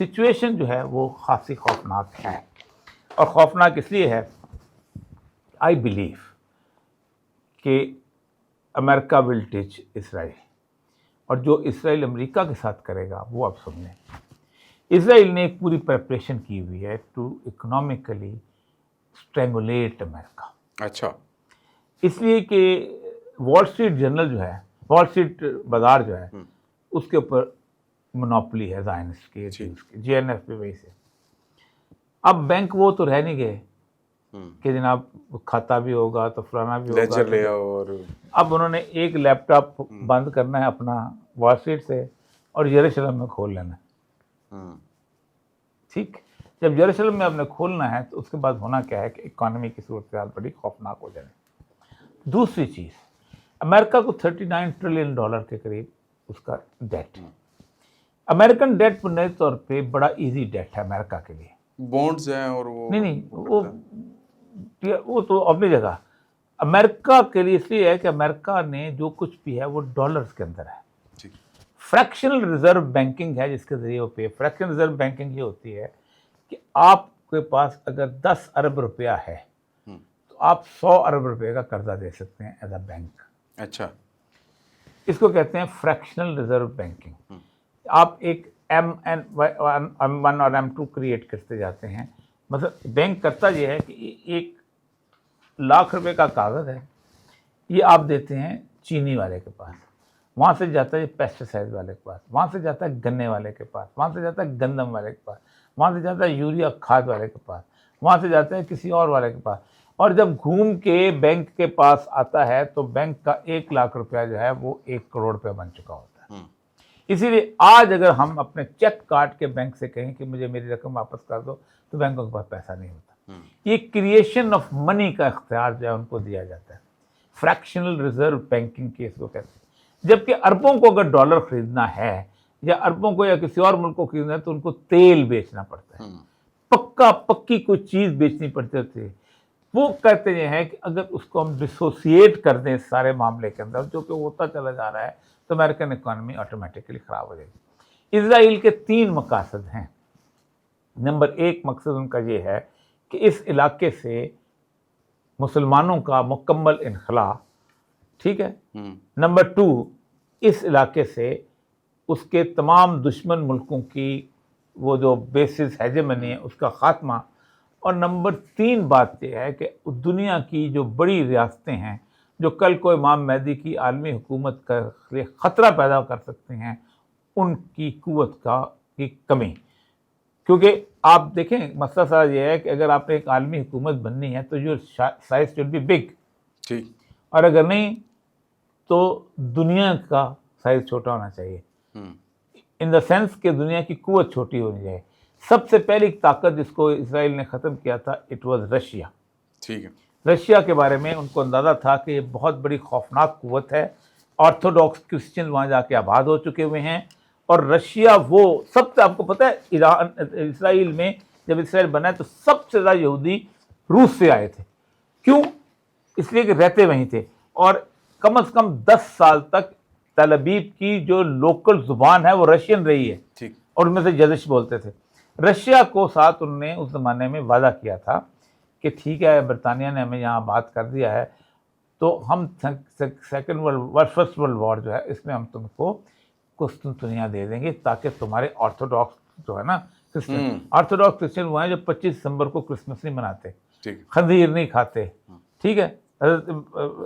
Situation जो है वो खासी खौफनाक है, और खौफनाक इसलिए है, आई बिलीव कि अमेरिका विल टीच इसराइल, और जो इसराइल अमेरिका के साथ करेगा वो आप सुन लें। इसराइल ने एक पूरी प्रिपरेशन की हुई है टू इकोनॉमिकली स्ट्रेंगुलेट अमेरिका। अच्छा, इसलिए कि वॉल स्ट्रीट जर्नल जो है, वॉल स्ट्रीट बाजार जो है, उसके ऊपर मोनोपोली है ज़ायनिस्ट की, JNF पे वही से। अब बैंक वो तो रह नहीं गए कि जनाब खाता भी होगा तो फलाना भी होगा, ले आओ, और अब उन्होंने एक लैपटॉप बंद करना है अपना वॉल स्ट्रीट से और यरूशलेम में खोल लेना है। ठीक, जब यरूशलेम में आपने खोलना है तो उसके बाद होना क्या है कि इकोनॉमी की सूरत हाल बड़ी खौफनाक हो जाएगी। दूसरी चीज़, अमेरिका को $39 ट्रिलियन के करीब उसका डेट है। अमेरिकन डेट बुनियादी तौर पे बड़ा इजी डेट है अमेरिका के लिए, बॉन्ड्स हैं और वो नहीं वो तो अपनी जगह। अमेरिका के लिए इसलिए है कि अमेरिका ने जो कुछ भी है वो डॉलर्स के अंदर है। फ्रैक्शनल रिजर्व बैंकिंग है जिसके जरिए वो पे। फ्रैक्शनल रिजर्व बैंकिंग ये होती है कि आपके पास अगर 10 अरब रुपया है तो आप 100 अरब रुपये का कर्जा दे सकते हैं एज अ बैंक। अच्छा, इसको कहते हैं फ्रैक्शनल रिजर्व बैंकिंग। आप एक M1 और M2 क्रिएट करते जाते हैं। मतलब बैंक करता ये है कि 1 लाख रुपए का कागज़ है, ये आप देते हैं चीनी वाले के पास, वहाँ से जाता है पेस्टिसाइड वाले के पास, वहाँ से जाता है गन्ने वाले के पास, वहाँ से जाता है गंदम वाले के पास, वहाँ से जाता है यूरिया खाद वाले के पास, वहाँ से जाता है किसी और वाले के पास, और जब घूम के बैंक के पास आता है तो बैंक का 1 लाख रुपया जो है वो 1 करोड़ रुपया बन चुका होता है। इसीलिए आज अगर हम अपने चेक काट के बैंक से कहें कि मुझे मेरी रकम वापस कर दो तो बैंकों के पास पैसा नहीं होता। ये क्रिएशन ऑफ मनी का इख्तियार जो है उनको दिया जाता है। फ्रैक्शनल रिजर्व बैंकिंग के इसको कहते हैं। जबकि अरबों को अगर डॉलर खरीदना है या अरबों को या किसी और मुल्क को खरीदना है तो उनको तेल बेचना पड़ता है, पक्की कोई चीज़ बेचनी पड़ती थी। वो कहते हैं कि अगर उसको हम डिसोसिएट कर दें इस सारे मामले के अंदर, जो कि होता चला जा रहा है, तो अमेरिकन इकॉनमी ऑटोमेटिकली ख़राब हो जाएगी। इजराइल के 3 मकासद हैं। नंबर 1 मकसद उनका ये है कि इस इलाके से मुसलमानों का मुकम्मल इनखला, ठीक है। नंबर 2, इस इलाके से उसके तमाम दुश्मन मुल्कों की वो जो बेसिस हेजेमनी है उसका ख़ात्मा। और नंबर 3 बात यह है कि दुनिया की जो बड़ी रियासतें हैं जो कल को इमाम मेहदी की आलमी हुकूमत का लिए ख़तरा पैदा कर सकते हैं, उनकी कुव्वत की कमी। क्योंकि आप देखें मसला सारा ये है कि अगर आपने एक आलमी हुकूमत बननी है तो your size should be big, ठीक, और अगर नहीं तो दुनिया का साइज छोटा होना चाहिए, इन द सेंस कि दुनिया की कुव्वत छोटी होनी चाहिए। सबसे पहली ताकत जिसको इसराइल ने ख़त्म किया था इट वाज रशिया। ठीक है, रशिया के बारे में उनको अंदाज़ा था कि ये बहुत बड़ी खौफनाक कुव्वत है। ऑर्थोडॉक्स क्रिश्चियन वहाँ जाके आबाद हो चुके हुए हैं, और रशिया वो सबसे, आपको पता है इसराइल में जब इसराइल बना है तो सबसे ज़्यादा यहूदी रूस से आए थे। क्यों? इसलिए कि रहते वहीं थे, और कम से कम 10 साल तक तल अबीब की जो लोकल ज़ुबान है वो रशियन रही है, ठीक, और उनमें से यज़िश बोलते थे। रशिया को साथ उन्होंने उस ज़माने में वादा किया था कि ठीक है, बरतानिया ने हमें यहाँ बात कर दिया है तो हम फर्स्ट वर्ल्ड वॉर जो है इसमें हम तुमको कुस्तुनतुनिया दे देंगे ताकि तुम्हारे ऑर्थोडॉक्स जो है ना क्रिश्चियन, ऑर्थोडॉक्स क्रिश्चियन वो हैं जो 25 दिसंबर को क्रिसमस नहीं मनाते, खंजीर नहीं खाते, ठीक है,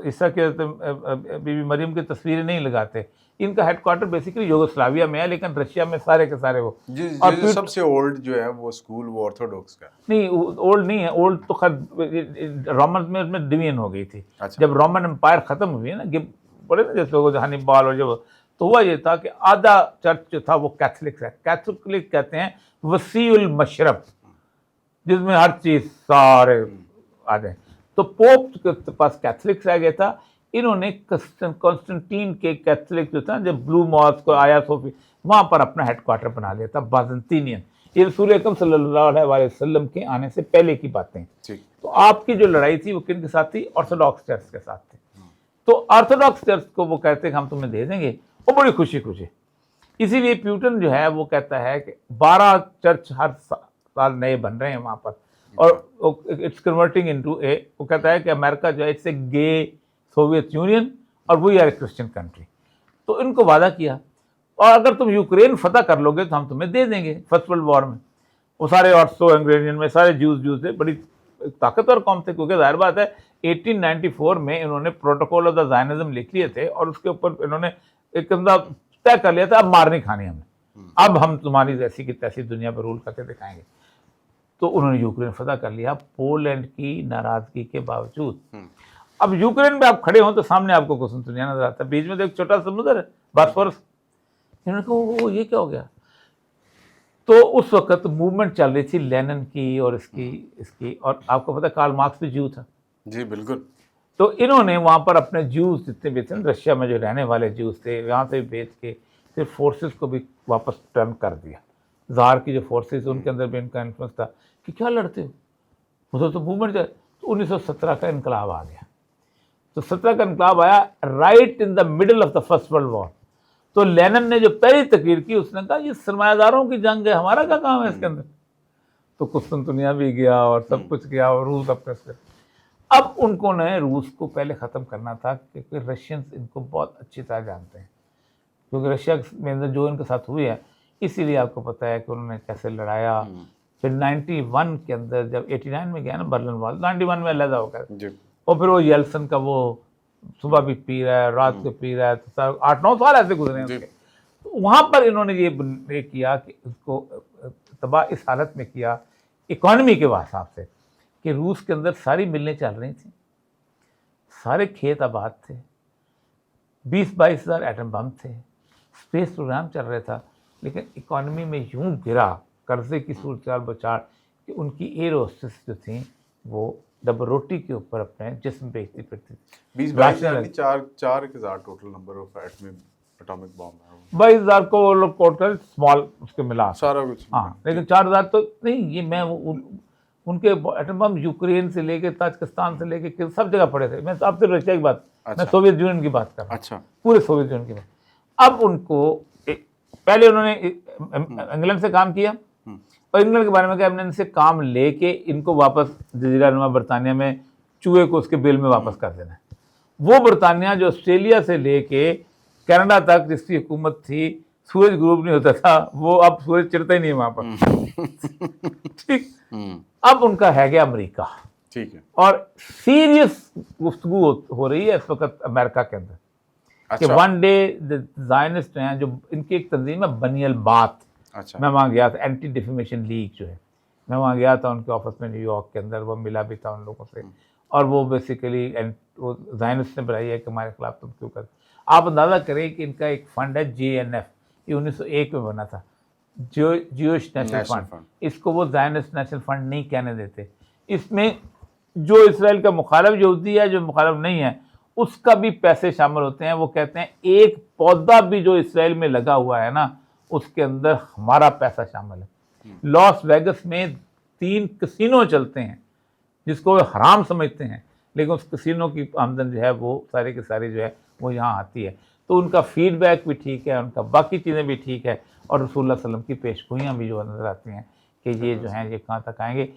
ईसा के बीबी मरियम की तस्वीरें नहीं लगाते। इनका हेडक्वार्टर बेसिकली यूगोस्लाविया में है, लेकिन रशिया में सारे के सारे वो। और सबसे ओल्ड जो है वो स्कूल वो ऑर्थोडॉक्स का नहीं, ओल्ड नहीं है, ओल्ड तो खैर रोमन में डिवीजन हो गई थी। अच्छा। जब रोमन एम्पायर ख़त्म हुई है ना, बड़े ना जैसे लोग हनीबाल और जब, तो हुआ ये था कि आधा चर्च जो था वो कैथलिक्स है। कैथोलिक कहते हैं वसीउल मशरब, जिसमें हर चीज़ सारे आ जाए। तो पोप के पास कैथलिक्स रह गया था। इन्होंने कॉन्स्टेंटीन के कैथलिक जो था, जब ब्लू मॉस्क और आया सोफी, वहाँ पर अपना हेडक्वार्टर बना लिया था, बाज़ंतीनियन। ये रसूल अकरम सल्लल्लाहु अलैहि वसल्लम के आने से पहले की बातें। तो आपकी जो लड़ाई थी वो किन के साथ थी? ऑर्थोडॉक्स चर्च के साथ थी। तो ऑर्थोडॉक्स चर्च को वो कहते हैं कि हम तुम्हें दे देंगे, वो बड़ी खुशी खुशी। इसीलिए प्यूटन जो है वो कहता है कि 12 चर्च हर साल नए बन रहे हैं वहाँ पर, और इट्स कन्वर्टिंग इनटू ए, वो कहता है कि अमेरिका जो है it's a gay Soviet Union और we are a Christian country. तो इनको वादा किया, और अगर तुम यूक्रेन फतह कर लोगे तो हम तुम्हें दे देंगे। फर्स्ट वर्ल्ड वॉर में वो सारे ऑस्ट्रो हंगेरियन में सारे जूस थे, बड़ी ताकतवर कौम थे, क्योंकि जाहिर बात है 1894 में इन्होंने प्रोटोकॉल ऑफ द ज़ायनिज़्म लिख लिए थे और उसके ऊपर इन्होंने एक तय कर लिया था, अब मार नहीं खानी हमें, अब हम तुम्हारी जैसी की तैसी दुनिया पर रूल करके दिखाएंगे। तो उन्होंने यूक्रेन फतह कर लिया पोलैंड की नाराजगी के बावजूद। अब यूक्रेन में आप खड़े हो तो सामने आपको कुसुंतुनिया नजर आता है, बीच में तो एक छोटा समुद्र है बॉस्फोरस। इन्होंने कहा वो ये क्या हो गया। तो उस वक्त मूवमेंट चल रही थी लेनिन की और इसकी, और आपको पता है कार्ल मार्क्स भी ज्यू था। जी बिल्कुल। तो इन्होंने वहाँ पर अपने ज्यूज जितने भी थे रशिया में जो रहने वाले ज्यूज थे यहाँ से बेच के फिर फोर्सेस को भी वापस टर्न कर दिया। ज़ार की जो फोर्सेस उनके अंदर भी इनका इन्फ्लुएंस था कि क्या लड़ते हो, वो तो मूवमेंट जाए। तो 1917 का इनकलाब आ गया। तो 17 का इनकलाब आया right in the middle of the first world war. तो लेनिन ने जो पहली तकरीर की उसने कहा ये सरमायादारों की जंग है, हमारा क्या काम है इसके अंदर। तो कुस्तुनतुनिया भी गया और सब कुछ गया और रूस अपने। अब उनको ने रूस को पहले ख़त्म करना था क्योंकि रशियंस इनको बहुत अच्छी तरह जानते हैं, क्योंकि रशिया में अंदर जो इनके साथ हुई है, इसीलिए आपको पता है कि उन्होंने कैसे लड़ाया। फिर 91 के अंदर जब 89 में गया ना बर्लिन वॉल, 91 में अलग हो गया, और फिर वो येल्सन का वो सुबह भी पी रहा है रात को पी रहा है, तो 8-9 साल ऐसे गुजरे हैं उसके। तो वहाँ पर इन्होंने ये किया कि उसको तबाह इस हालत में किया इकॉनमी के हिसाब से कि रूस के अंदर सारी मिलें चल रही थी, सारे खेत आबाद थे, 20-22 हज़ार एटम बम थे, स्पेस प्रोग्राम चल रहा था, लेकिन इकॉनमी में यूं गिरा कर्जे की सूरत बचाड़ कि उनकी एयर होस्टेस जो थी वो डबल रोटी के ऊपर अपने जिस्म बेचती फिरती थी। 4,000 total number of atomic bomb है। 22,000 को वो लोग टोटल स्मॉल उसके मिला सारा कुछ। हाँ, लेकिन 4,000 तो नहीं, ये मैं उनके एटम बम यूक्रेन से लेके ताजिकिस्तान से लेके सब जगह पड़े थे। मैं आपसे रशिया की बात, मैं सोवियत यूनियन की बात कर रहा हूँ। अच्छा, पूरे सोवियत यूनियन की बात। अब उनको पहले उन्होंने इंग्लैंड से काम किया और इंग्लैंड के बारे में कहा हमने इनसे काम लेके इनको वापस जजीरा नुमा बरतानिया में चूहे को उसके बिल में वापस कर देना है। वो बरतानिया जो ऑस्ट्रेलिया से लेके कनाडा तक जिसकी हुकूमत थी, सूरज ग्रुप नहीं होता था, वो अब सूरज चिरता ही नहीं है वहाँ पर। ठीक, अब उनका है गया अमेरिका। ठीक है, और सीरियस गुफ्तगू हो रही है इस वक्त अमेरिका के अंदर। अच्छा। कि वन डे ज़ायनिस्ट हैं जो इनकी एक तंजीम है बनियल बात। अच्छा। मैं वहाँ गया था, एंटी डिफेमेशन लीग जो है, मैं वहाँ गया था उनके ऑफिस में न्यूयॉर्क के अंदर, वो मिला भी था उन लोगों से। और वो बेसिकली वो ज़ायनिस्ट ने बनाई है कि हमारे खिलाफ तुम क्यों कर। आप अंदाज़ा करें कि इनका एक फ़ंड है JNF, ये 1901 में बना था, ज्यूइश नेशनल फंड। इसको वो ज़ायनिस्ट नेशनल फंड नहीं कहने देते। इसमें जो इसराइल का मुखालिफ यहूदी है, जो मुखालिफ नहीं है, उसका भी पैसे शामिल होते हैं। वो कहते हैं एक पौधा भी जो इसराइल में लगा हुआ है ना, उसके अंदर हमारा पैसा शामिल है। लॉस वेगस में 3 कसिनो चलते हैं जिसको वे हराम समझते हैं, लेकिन उस कसिनो की आमदन जो है वो सारी की सारी जो है वो यहाँ आती है। तो उनका फीडबैक भी ठीक है, उनका बाकी चीज़ें भी ठीक है, और रसूलुल्लाह सल्लल्लाहु अलैहि वसल्लम की पेशगोइयाँ भी जो नज़र आती हैं कि ये जो हैं ये कहाँ तक आएंगे।